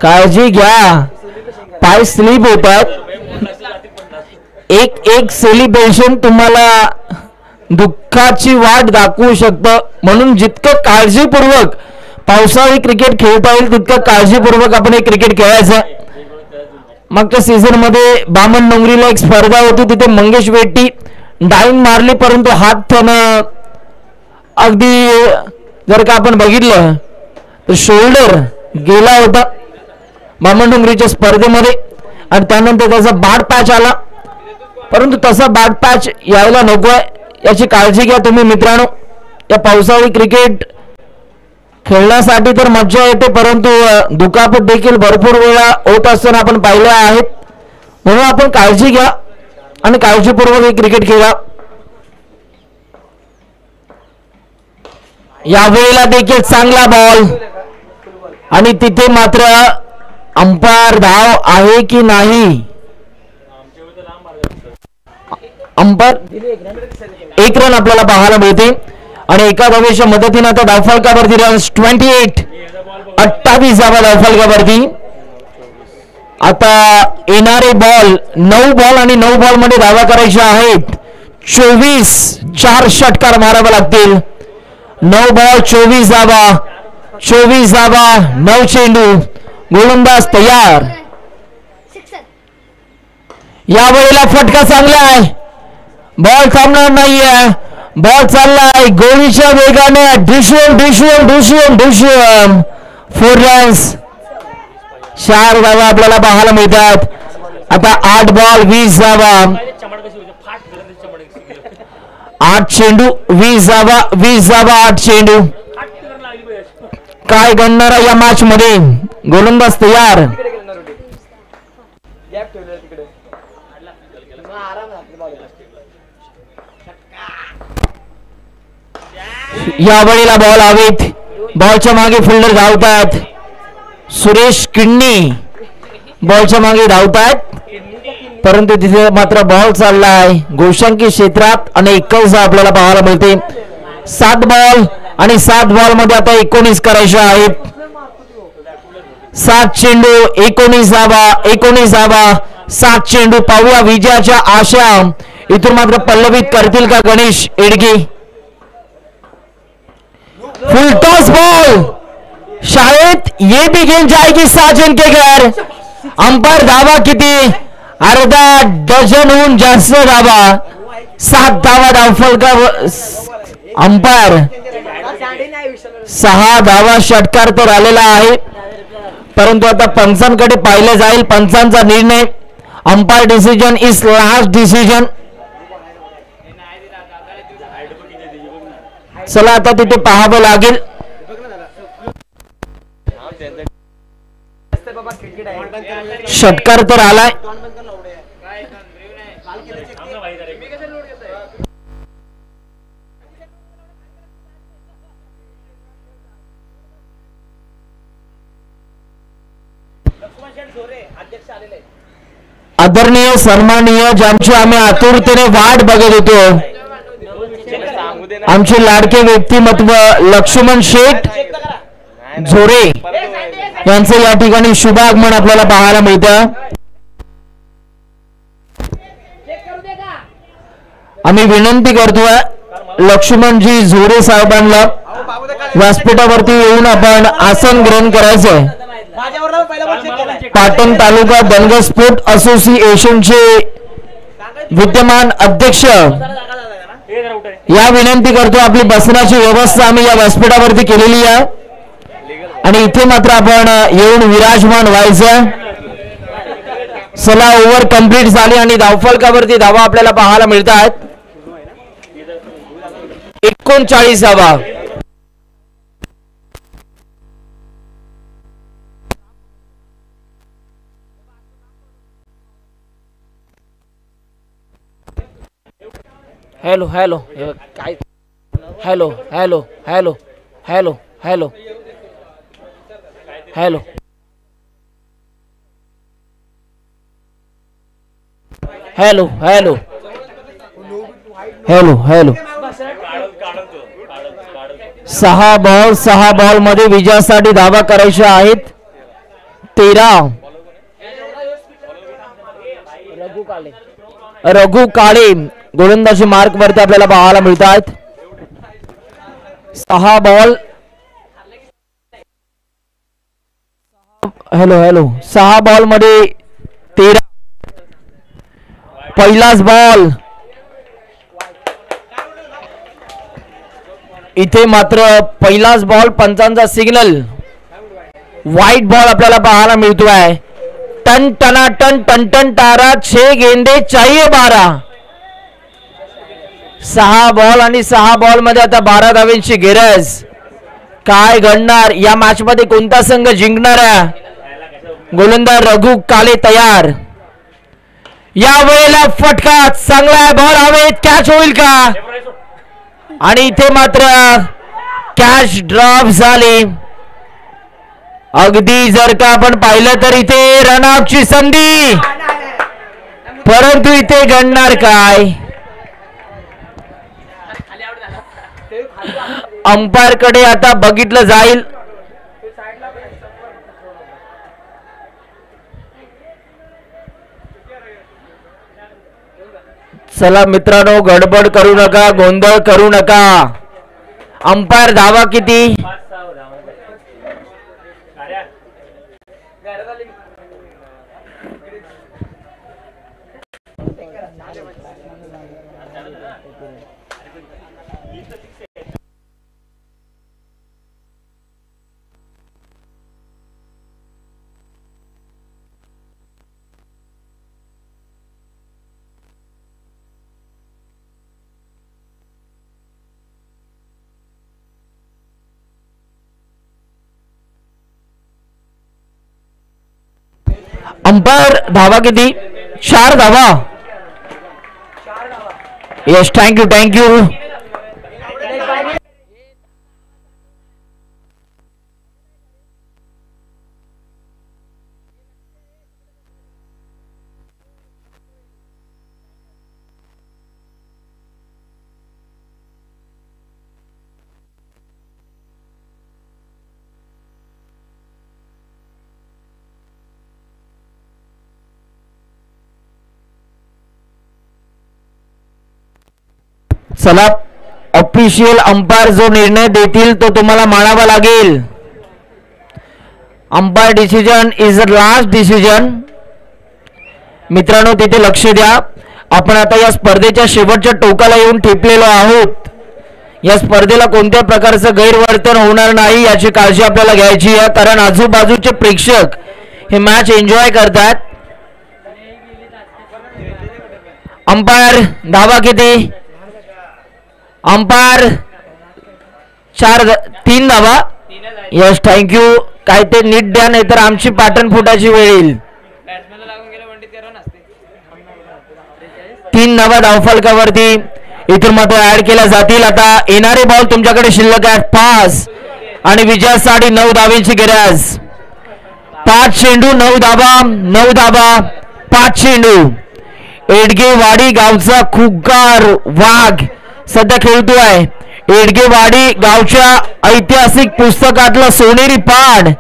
काळजी घ्या, पाय स्लिप होतात. एक सेलिब्रेशन तुम्हाला दुःखाची वाट दाखवू शकतं, म्हणून जितकं काळजीपूर्वक पावसाळी क्रिकेट खेळता येईल तितकं काळजीपूर्वक आपण हे क्रिकेट खेळायचं. मागच्या सीझन मध्ये बामण डोंगरीला एक स्पर्धा होती, तिथे मंगेश वेट्टी डाईंग मारली, परंतु हात त्यानं अगदी जर का आपण बघितलं तर शोल्डर गेला होता बामण डोंगरीच्या स्पर्धेमध्ये आणि त्यानंतर त्याचा बॅड पॅच आला. परंतु तसा बॅड पॅच यायला नकोय याची काळजी घ्या तुम्ही मित्रांनो. या पावसाळी क्रिकेट खेळण्यासाठी तर मज्जा येते, परंतु दुखापत देखील भरपूर वेळा होत असताना आपण पाहिल्या आहेत. म्हणून आपण काळजी घ्या आणि काळजीपूर्वक हे क्रिकेट खेळा. यावेळेला देखील चांगला बॉल आणि तिथे मात्र अंपायर धाव आहे की नाही. अंपायर एक रन आपल्याला पाहायला मिळते आणि एका धावेच्या मदतीने आता धावफलकावरती रन्स 28 धावा धावफलकावरती. आता येणारे बॉल 9 बॉल आणि 9 बॉल मध्ये धावा करायच्या आहेत. 4 षटकार मारावे लागतील. 9 बॉल 24 धावा, 24 धावा, 9 चेंडू. गोलंदाज तयार. यावेळेला फटका चांगला आहे, बॉल थांबणार नाहीये. बॉल चाललाय गोळीच्या वेगाने. डिशवम 4 रन्स, 4 धावा आपल्याला पाहायला मिळतात. आता 8 बॉल 20 धावा, 8 चेंडू 20 धावा, 20 धावा 8 चेंडू. काय गणणार या मॅच मध्ये. गोलंदाज तयार. यावेळेला बॉल हवेत. बॉलच्या मागे फिल्डर धावतात. सुरेश किडनी बॉलच्या मागे धावतात, परंतु तिथे मात्र बॉल चाललाय गोशांकी क्षेत्रात आणि 21 आपल्याला पाहायला मिळते. 7 बॉल आणि 7 बॉल मध्ये आता 19 करायचे आहेत. 7 चेंडू 19 धावा, 19 धावा 7 चेंडू. पाहूया विजयाच्या आशा इथून मात्र पल्लवित करतील का गणेश एडगे. फुल टॉस बॉल, शायद ये भी गेंद जाएगी 6 जन के घर. अंपायर धावा किती, अर्धा डझनहून जास्त धावा, 7 धावा धावफलकावर. अंपायर 6 धावा षटकार तर आलेला आहे, परंतु आता पंचांकडे पाहिलं जाईल. पंचांचा निर्णय, umpire decision is last decision. चला आता तिथे पाहावं लागेल. षटकार तर आलाय. आदरणीय सन्माननीय ज्यांची आम्ही आतुरतेने वाट बघत होतो, आमचे लाडके व्यक्तिमत्व लक्ष्मण शेठ झोरे यांचं या ठिकाणी शुभागमन आपल्याला पाहायला मिळतं. आम्ही विनंती करतोय लक्ष्मणजी झोरे साहेबांना व्यासपीठावरती येऊन आपण आसन ग्रहण करायचंय. पाटण तालुका दंग स्पोर्ट असोसिएशनचे विद्यमान अध्यक्ष या विनंती करतो, आपली बसण्याची व्यवस्था आम्ही या व्यासपीठावरती केलेली आहे आणि इथे मात्र आपण येऊन विराजमान व्हायचं. चला, ओव्हर कंप्लीट झाली आणि धावफलकावरती धावा आपल्याला पाहायला मिळत आहेत. 39 धावा. हॅलो हॅलो काय hello hello hello hello hello hello hello hello hello hello 6 ball मध्ये विजयासाठी धावा करायच्या आहेत. 13. रघु काळे गोलंदाजी मार्क वरती आपल्याला पाहायला मिळत आहेत. 6 बॉल हॅलो हॅलो 6 बॉल मध्ये 13. पहिलाच बॉल इथे मात्र पहिलाच बॉल पंचांचा सिग्नल व्हाईट बॉल आपल्याला पाहायला मिळतोय. टन टना टन टन टन तारा 6 गेंदे चाहिए 12. 6 बॉल आणि 6 बॉल मध्ये आता 12 धावांची गरज. काय घडणार या मॅच मध्ये, कोणता संघ जिंकणार आहे? गोलंदाज रघु काळे तयार. या वेळेला फटका चांगला आहे, बॉल हवेत, कॅच होईल का? आणि इथे मात्र कॅच ड्रॉप झाली. अगदी जर का आपण पाहिलं तर इथे रनआउटची संधी, परंतु इथे घडणार काय? अंपायर कडे आता बघितलं जाईल. चला मित्रांनो, गडबड करू नका, गोंधळ करू नका. अंपायर धावा किती? अंपायर धावा किती? 4 धावा. Yes, thank you thank you. चला, ऑफिशियल अंपायर जो निर्णय देतील तो तुम्हाला मानावा लागेल. Umpire decision is the last decision. मित्रांनो, तिथे लक्ष द्या. आपण आता या स्पर्धेच्या शेवटच्या टोकाला येऊन ठेपलेलो आहोत. या स्पर्धेला कोणत्या प्रकारचं गैरवर्तन होणार नाही याची काळजी आपल्याला घ्यायची आहे, कारण आजूबाजूचे प्रेक्षक हे मॅच एन्जॉय करतात. अंपायर धावा किती? अंपायर 3 धावा. Yes, thank you. काय ते नीट द्या, नाही तर आमची पॅटर्न फुटाची वेळ येईल. 3 धावा धावफलकावरती इथून मात्र ऍड केल्या जातील. आता येणारे बॉल तुमच्याकडे शिल्लक आहेत 5 आणि विजयासाठी 9 धावांची गरज. 5 चेंडू 9 धावा, 9 धावा 5 चेंडू. एडगेवाडी गावचा खुंकार वाघ सध्या खेळतोय. एडगेवाडी गावच्या ऐतिहासिक पुस्तकातलं सोनेरी पान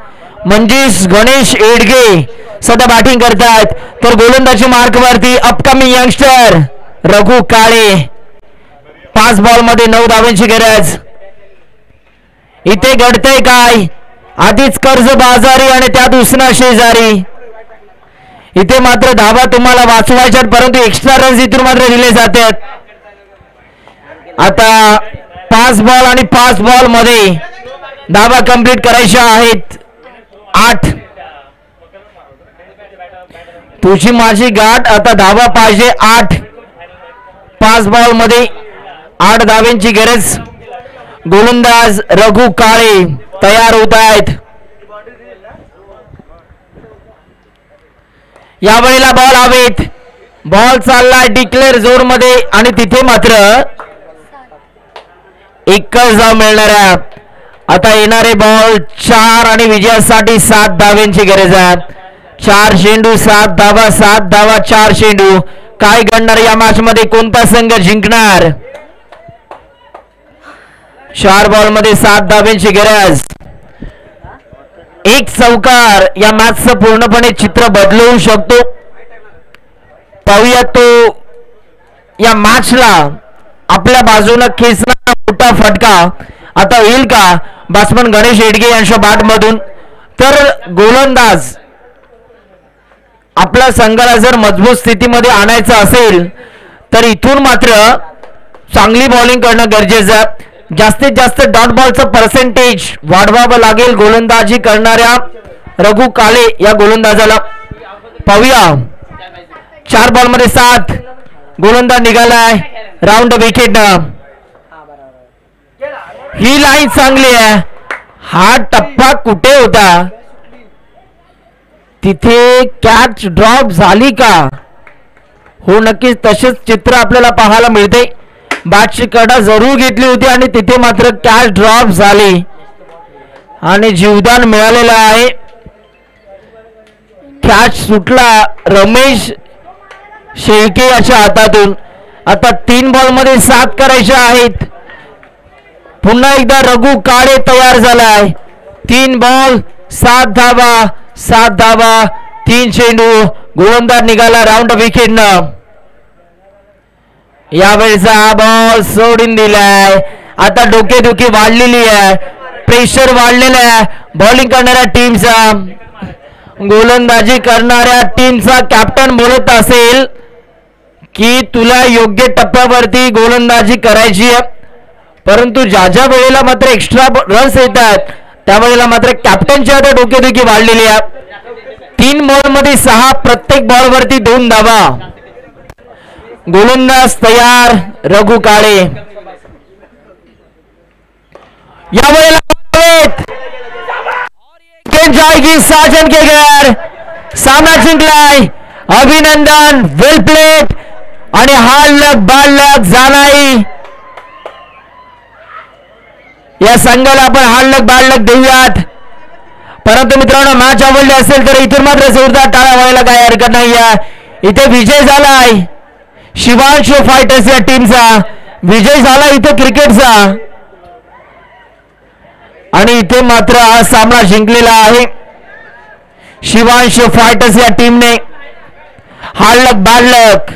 म्हणजेच गणेश एडगे सध्या बॅटिंग करतायत. तर गोलंदाजी मार्कवरती अपकमिंग यंगस्टर रघु काळे. 5 बॉल मध्ये 9 धावांची गरज. इथे घडतंय काय? आधीच कर्ज बाजारी आणि त्यात उसना शेजारी. इथे मात्र धावा तुम्हाला वाचवायच्यात, परंतु एक्स्ट्रा रन्स इथून मात्र दिले जातात. आता 5 बॉल आणि 5 बॉल मध्ये धावा कंप्लीट करायच्या आहेत 8. तुझी माझी गाठ. आता धावा पाहिजे 8. 5 बॉल मध्ये 8 धावांची गरज. गोलंदाज रघु काळे तयार होत आहेत. यावेळेला बॉल हवेत. बॉल चाललाय डिक्लेअर झोन मध्ये आणि तिथे मात्र एकच धाव मिळणार आहे. आता येणारे बॉल 4 आणि विजयासाठी 7 धावांची गरज आहे. 4 चेंडू 7 धावा, 7 धावा 4 चेंडू. काय घडणार या मॅच मध्ये? कोणता संघ जिंकणार? 4 बॉल मध्ये 7 धावांची गरज. एक चौकार या मॅचचं पूर्णपणे चित्र बदलवू शकतो. पाहूया तो या मॅचला आपल्या बाजूने खेचणारा मोठा फटका आता येईल का? बॅट्समन गणेश एडगे यांच्या बॅट मधून तर गोलंदाज आपल्या संघाला जर मजबूत स्थितीमध्ये आणायचं असेल तर इथून मात्र चांगली बॉलिंग करणं गरजेचं आहे. जास्तीत जास्त डॉट बॉलचं पर्सेंटेज वाढवावं लागेल गोलंदाजी करणाऱ्या रघु काळे या गोलंदाजाला. पाहूया 4 बॉलमध्ये 7 गोलंदाज निघालाय राऊंड विकेटनं. ही लाईन चांगली आहे. हा टप्पा कुठे होता तिथे कॅच ड्रॉप झाली का? हो नक्कीच तसेच चित्र आपल्याला पाहायला मिळते. बॅटची कडा जरूर घेतली होती आणि तिथे मात्र कॅच ड्रॉप झाली आणि जीवदान मिळालेलं आहे. कॅच सुटला रमेश शेळके याच्या हातातून. आता 3 बॉलमध्ये 7 करायचे आहेत. पुन्हा एकदा रघु काळे तयार झालाय. 3 बॉल 7 धावा 7 धावा 3 चेंडू. गोलंदाज निघाला राऊंड विकेटनं. यावेळेचा हा बॉल सोडून दिलाय. आता डोकेदुखी वाढलेली आहे. प्रेशर वाढलेलं आहे बॉलिंग करणाऱ्या टीमचा. गोलंदाजी करणाऱ्या टीमचा कॅप्टन बोलत असेल की तुला योग्य टप्प्यावरती गोलंदाजी करायची आहे, परंतु ज्या ज्या वेळेला मात्र एक्स्ट्रा रन्स येतात त्यावेळेला मात्र कॅप्टनच्या आता डोकेदुखी वाढलेली आहे. 3 बॉलमध्ये 6 प्रत्येक बॉलवरती 2 धावा. गोलंदाज तयार रघु काळे. यावेळेला जाएगी साजन के घर. सामना जिंकलाय. अभिनंदन वेल प्लेट आणि हालक बालक जानाई या संघाला आपण हालक बालक देऊयात. परंतु मित्रांनो मॅच आवडली असेल तर इथून मात्र जोरदार टाळ्या व्हायला काही हरकत नाही आहे. इथे विजय झालाय शिवांशु फायटर्स या टीमचा. विजय झाला इथे क्रिकेटचा आणि इथे मात्र हा सामना जिंकलेला आहे शिवांशु फायटर्स या टीमने. हालक बालक